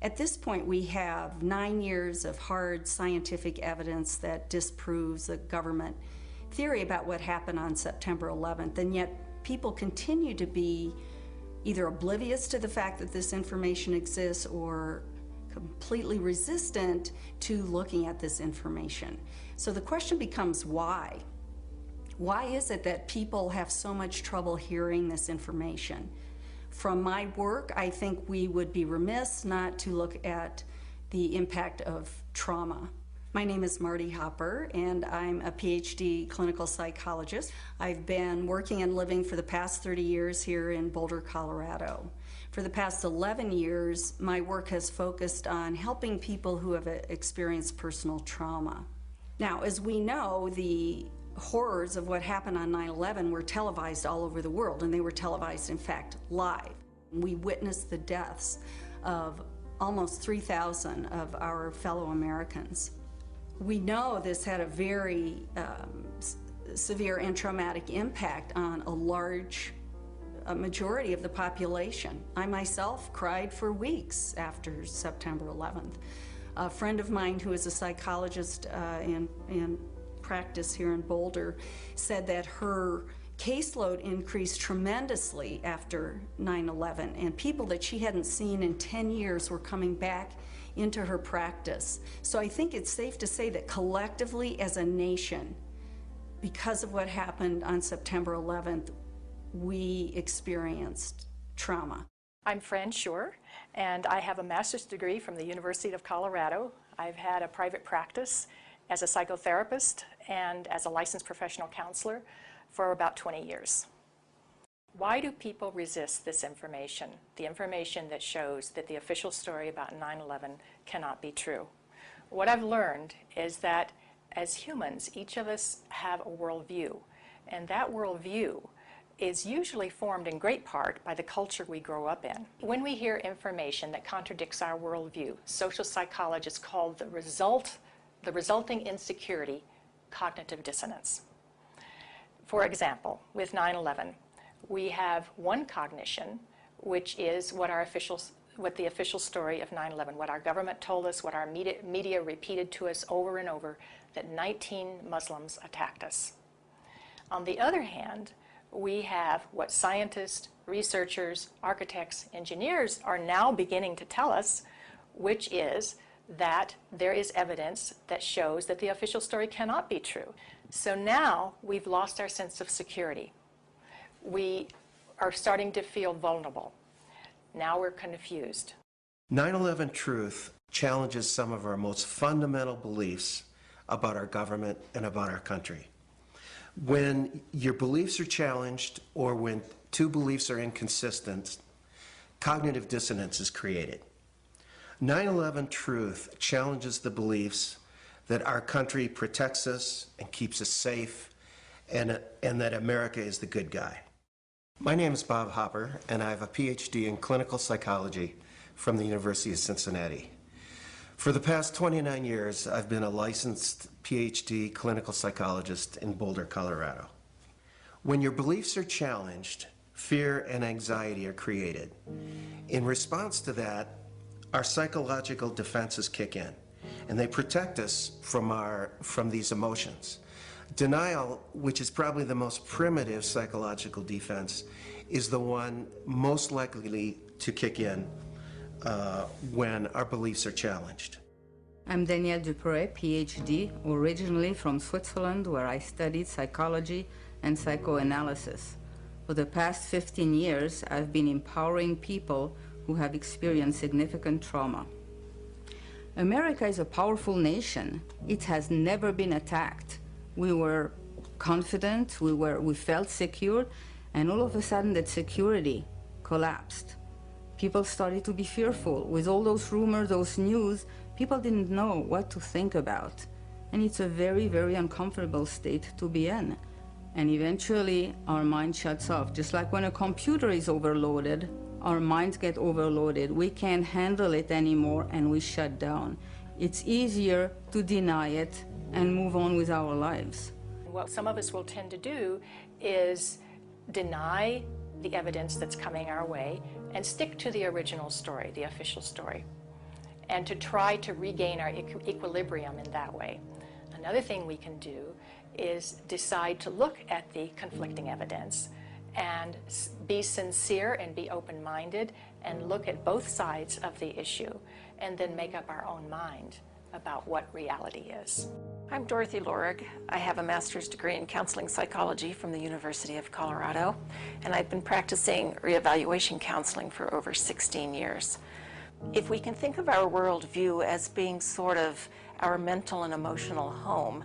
At this point, we have 9 years of hard scientific evidence that disproves the government theory about what happened on September 11th, and yet people continue to be either oblivious to the fact that this information exists or completely resistant to looking at this information. So the question becomes why? Why is it that people have so much trouble hearing this information? From my work, I think we would be remiss not to look at the impact of trauma. My name is Marty Hopper, and I'm a PhD clinical psychologist. I've been working and living for the past 30 years here in Boulder, Colorado. For the past 11 years, my work has focused on helping people who have experienced personal trauma. Now, as we know, the horrors of what happened on 9/11 were televised all over the world, and they were televised, in fact, live. We witnessed the deaths of almost 3,000 of our fellow Americans. We know this had a very severe and traumatic impact on a majority of the population. I myself cried for weeks after September 11th. A friend of mine who is a psychologist in practice here in Boulder said that her caseload increased tremendously after 9/11, and people that she hadn't seen in 10 years were coming back into her practice. So I think it's safe to say that collectively as a nation, because of what happened on September 11th, we experienced trauma. I'm Fran Schur, and I have a master's degree from the University of Colorado. I've had a private practice as a psychotherapist and as a licensed professional counselor for about 20 years. Why do people resist this information, the information that shows that the official story about 9/11 cannot be true? What I've learned is that as humans, each of us have a worldview, and that worldview is usually formed in great part by the culture we grow up in. When we hear information that contradicts our worldview, social psychologists call the resulting insecurity cognitive dissonance. For example, with 9/11, we have one cognition, which is what the official story of 9/11, what our government told us, what our media repeated to us over and over, that 19 Muslims attacked us. On the other hand, we have what scientists, researchers, architects, engineers are now beginning to tell us, which is that there is evidence that shows that the official story cannot be true. So now we've lost our sense of security. We are starting to feel vulnerable. Now we're confused. 9/11 truth challenges some of our most fundamental beliefs about our government and about our country. When your beliefs are challenged or when two beliefs are inconsistent, cognitive dissonance is created. 9/11 truth challenges the beliefs that our country protects us and keeps us safe and that America is the good guy. My name is Bob Hopper, and I have a PhD in clinical psychology from the University of Cincinnati. For the past 29 years, I've been a licensed PhD clinical psychologist in Boulder, Colorado. When your beliefs are challenged, fear and anxiety are created. In response to that, our psychological defenses kick in, and they protect us from these emotions. Denial, which is probably the most primitive psychological defense, is the one most likely to kick in when our beliefs are challenged. I'm Danielle Dupré, PhD, originally from Switzerland, where I studied psychology and psychoanalysis. For the past 15 years, I've been empowering people who have experienced significant trauma. America is a powerful nation. It has never been attacked. We were confident, we felt secure, and all of a sudden that security collapsed. People started to be fearful. With all those rumors, those news, people didn't know what to think about. And it's a very, very uncomfortable state to be in. And eventually, our mind shuts off. Just like when a computer is overloaded, our minds get overloaded. We can't handle it anymore, and we shut down. It's easier to deny it and move on with our lives. What some of us will tend to do is deny the evidence that's coming our way and stick to the original story, the official story. and to try to regain our equilibrium in that way. Another thing we can do is decide to look at the conflicting evidence and be sincere and be open-minded and look at both sides of the issue and then make up our own mind about what reality is. I'm Dorothy Lorig. I have a master's degree in counseling psychology from the University of Colorado, and I've been practicing reevaluation counseling for over 16 years. If we can think of our worldview as being sort of our mental and emotional home,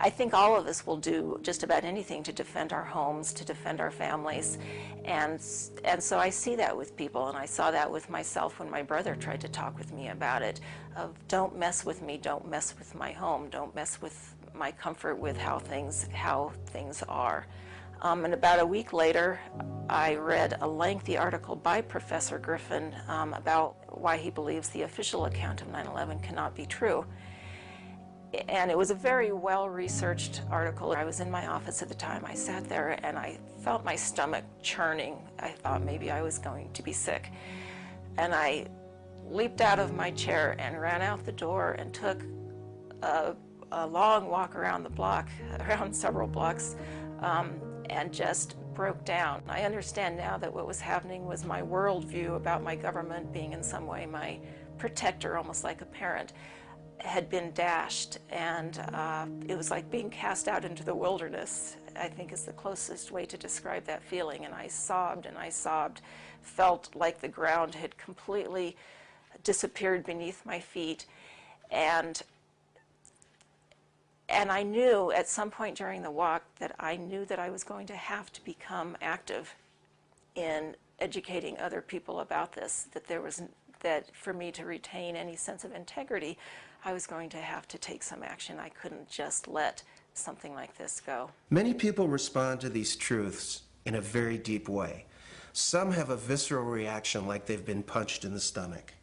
I think all of us will do just about anything to defend our homes, to defend our families. And so I see that with people, and I saw that with myself when my brother tried to talk with me about it, of don't mess with me, don't mess with my home, don't mess with my comfort with how things are. And about a week later, I read a lengthy article by Professor Griffin about why he believes the official account of 9/11 cannot be true. And it was a very well-researched article. I was in my office at the time. I sat there and I felt my stomach churning. I thought maybe I was going to be sick. And I leaped out of my chair and ran out the door and took a long walk around the block, around several blocks, and just broke down. I understand now that what was happening was my worldview about my government being in some way my protector, almost like a parent, had been dashed, and it was like being cast out into the wilderness, I think is the closest way to describe that feeling. And I sobbed, felt like the ground had completely disappeared beneath my feet. And I knew at some point during the walk that I knew that I was going to have to become active in educating other people about this, that for me to retain any sense of integrity, I was going to have to take some action. I couldn't just let something like this go. Many people respond to these truths in a very deep way. Some have a visceral reaction like they've been punched in the stomach.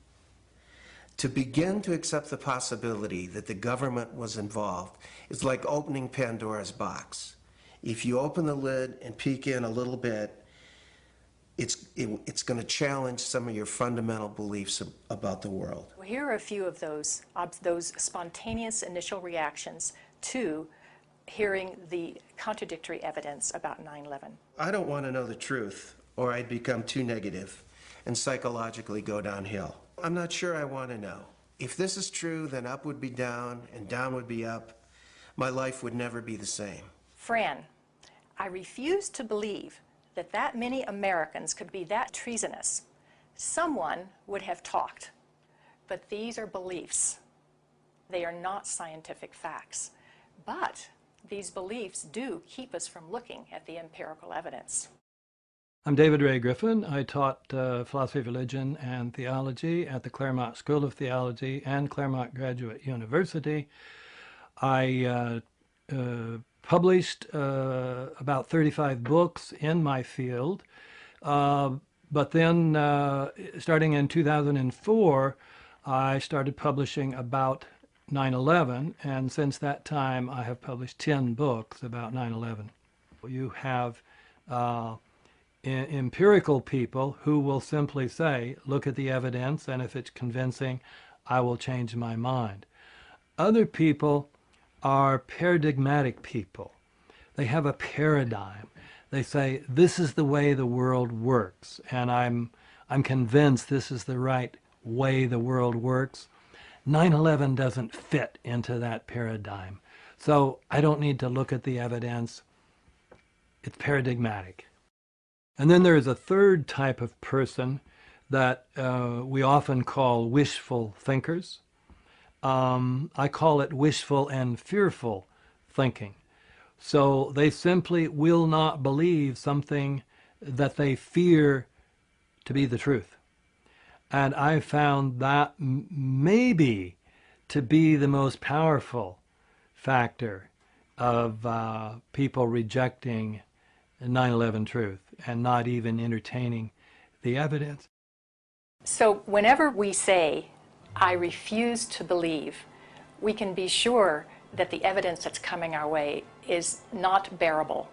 To begin to accept the possibility that the government was involved is like opening Pandora's box. If you open the lid and peek in a little bit, it's going to challenge some of your fundamental beliefs about the world. Well, here are a few of those spontaneous initial reactions to hearing the contradictory evidence about 9/11. I don't want to know the truth, or I'd become too negative and psychologically go downhill. I'm not sure I want to know. If this is true, then up would be down and down would be up. My life would never be the same. Fran, I refuse to believe that many Americans could be that treasonous. Someone would have talked, but these are beliefs. They are not scientific facts, but these beliefs do keep us from looking at the empirical evidence. I'm David Ray Griffin. I taught philosophy of religion and theology at the Claremont School of Theology and Claremont Graduate University. I published about 35 books in my field, but then starting in 2004, I started publishing about 9/11, and since that time I have published 10 books about 9/11. You have empirical people who will simply say, look at the evidence, and if it's convincing, I will change my mind. Other people are paradigmatic people. They have a paradigm. They say, this is the way the world works, and I'm convinced this is the right way the world works. 9/11 doesn't fit into that paradigm. So I don't need to look at the evidence. It's paradigmatic. And then there is a third type of person that we often call wishful thinkers. I call it wishful and fearful thinking. So they simply will not believe something that they fear to be the truth. And I found that maybe to be the most powerful factor of people rejecting 9/11 truth and not even entertaining the evidence. So whenever we say, I refuse to believe, we can be sure that the evidence that's coming our way is not bearable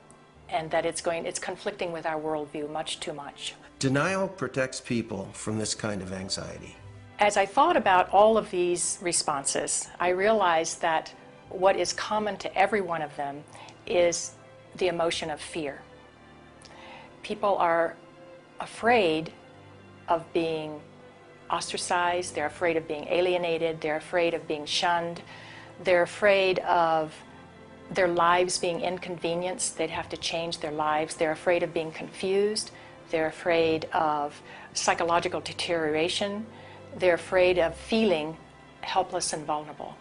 and that it's conflicting with our worldview much too much. Denial protects people from this kind of anxiety. As I thought about all of these responses, I realized that what is common to every one of them is the emotion of fear. People are afraid of being ostracized, they're afraid of being alienated, they're afraid of being shunned, they're afraid of their lives being inconvenienced, they'd have to change their lives, they're afraid of being confused, they're afraid of psychological deterioration, they're afraid of feeling helpless and vulnerable.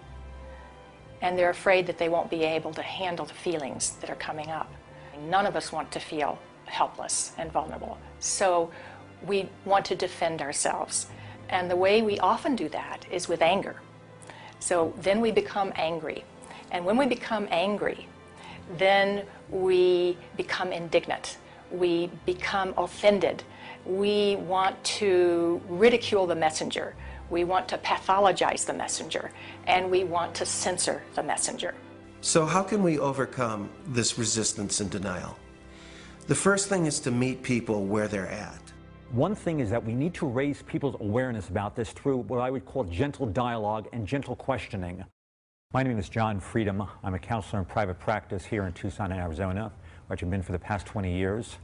And they're afraid that they won't be able to handle the feelings that are coming up. None of us want to feel helpless and vulnerable. So we want to defend ourselves. And the way we often do that is with anger. So then we become angry. And when we become angry, then we become indignant. We become offended. We want to ridicule the messenger. We want to pathologize the messenger. And we want to censor the messenger. So how can we overcome this resistance and denial? The first thing is to meet people where they're at. One thing is that we need to raise people's awareness about this through what I would call gentle dialogue and gentle questioning. My name is John Freedom. I'm a counselor in private practice here in Tucson, Arizona, where I've been for the past 20 years.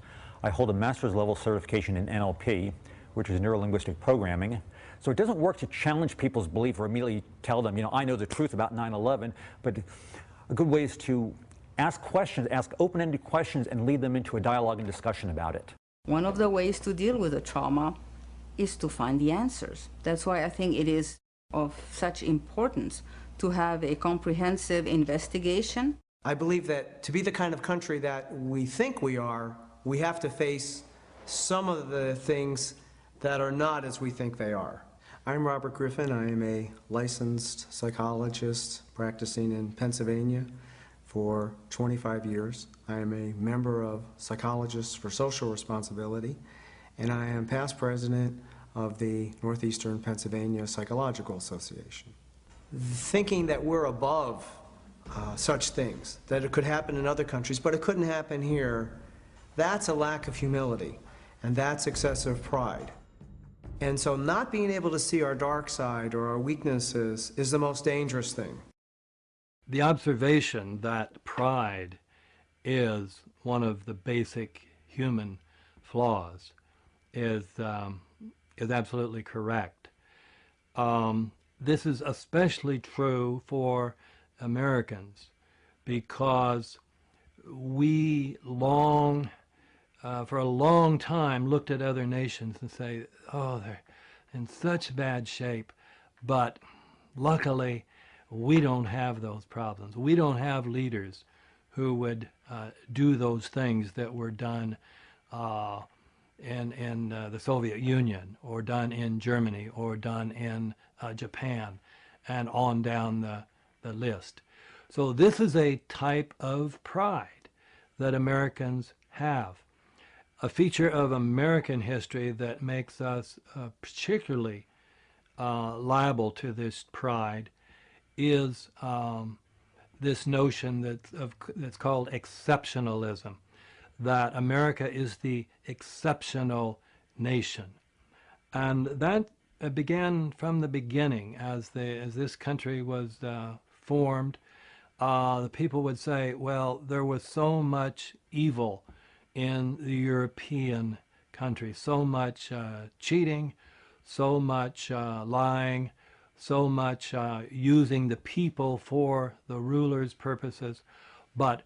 I hold a master's level certification in NLP, which is neuro-linguistic programming. So it doesn't work to challenge people's belief or immediately tell them, you know, I know the truth about 9/11, but a good way is to ask questions, ask open-ended questions, and lead them into a dialogue and discussion about it. One of the ways to deal with the trauma is to find the answers. That's why I think it is of such importance to have a comprehensive investigation. I believe that to be the kind of country that we think we are, we have to face some of the things that are not as we think they are. I'm Robert Griffin. I am a licensed psychologist practicing in Pennsylvania for 25 years. I am a member of Psychologists for Social Responsibility, and I am past president of the Northeastern Pennsylvania Psychological Association. Thinking that we're above such things, that it could happen in other countries, but it couldn't happen here, that's a lack of humility, and that's excessive pride. And so not being able to see our dark side or our weaknesses is the most dangerous thing. The observation that pride is one of the basic human flaws is absolutely correct. This is especially true for Americans because we for a long time looked at other nations and say, oh, they're in such bad shape, but luckily we don't have those problems. We don't have leaders who would do those things that were done in the Soviet Union, or done in Germany, or done in Japan, and on down the list. So this is a type of pride that Americans have. A feature of American history that makes us particularly liable to this pride is this notion that's called exceptionalism, that America is the exceptional nation. And that began from the beginning. As this country was formed, the people would say, well, there was so much evil in the European countries, so much cheating, so much lying, so much using the people for the ruler's purposes, but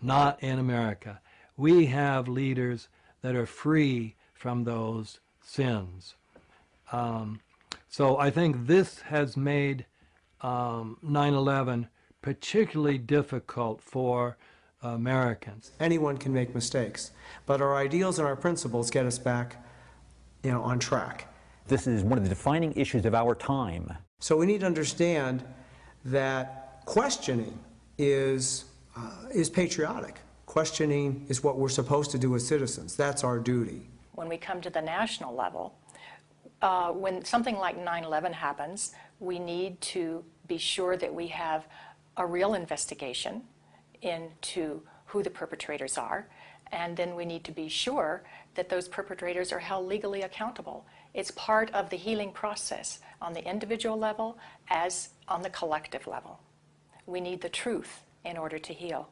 not in America. We have leaders that are free from those sins. So I think this has made 9/11 particularly difficult for Americans. Anyone can make mistakes, but our ideals and our principles get us back, on track. This is one of the defining issues of our time. So we need to understand that questioning is patriotic. Questioning is what we're supposed to do as citizens. That's our duty. When we come to the national level, when something like 9/11 happens, we need to be sure that we have a real investigation into who the perpetrators are, and then we need to be sure that those perpetrators are held legally accountable. It's part of the healing process on the individual level as on the collective level. We need the truth in order to heal.